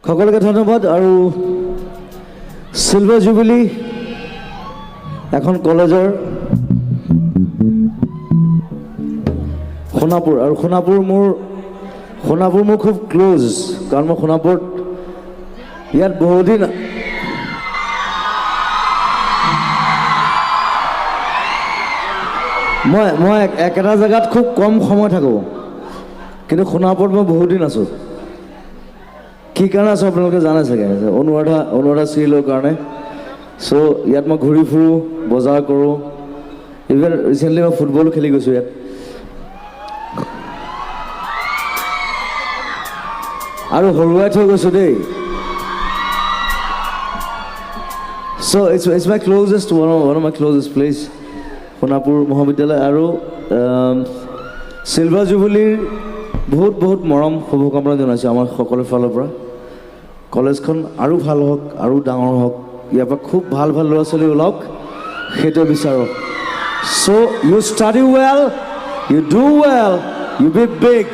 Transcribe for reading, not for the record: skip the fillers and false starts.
সকলোকে ধন্যবাদ। আৰু চিলভাৰ জুবিলি এখন কলেজৰ সোণাপুৰ, আৰু সোণাপুৰ মোৰ খুব ক্লোজ, কাৰণ মই সোণাপুৰত ইয়াত বহুদিন মই একেটা জেগাত খুব কম সময় থাকোঁ, কিন্তু সোণাপুৰত মই বহুদিন আছোঁ। কি কাৰণে আছোঁ আপোনালোকে জানে চাগে, অনুৰাধা চিৰিয়েলৰ কাৰণে। চ' ইয়াত মই ঘূৰি ফুৰোঁ, বজাৰ কৰোঁ, ইভেন ৰিচেণ্টলি মই ফুটবলো খেলি গৈছোঁ ইয়াত। আৰু হৰুৱাই থৈ গৈছোঁ দেই। So' it's my closest one of my closest place, Sonapur মহাবিদ্যালয়। আৰু চিলভাৰ জুবিলিৰ বহুত মৰম শুভকামনা জনাইছোঁ আমাৰ সকলোৰে ফালৰ পৰা। কলেজখন আৰু ভাল হওক, আৰু ডাঙৰ হওক, ইয়াৰ পৰা খুব ভাল ল'ৰা ছোৱালী ওলাওক, সেইটোৱে বিচাৰোঁ। So' you study well, you do well, you be big.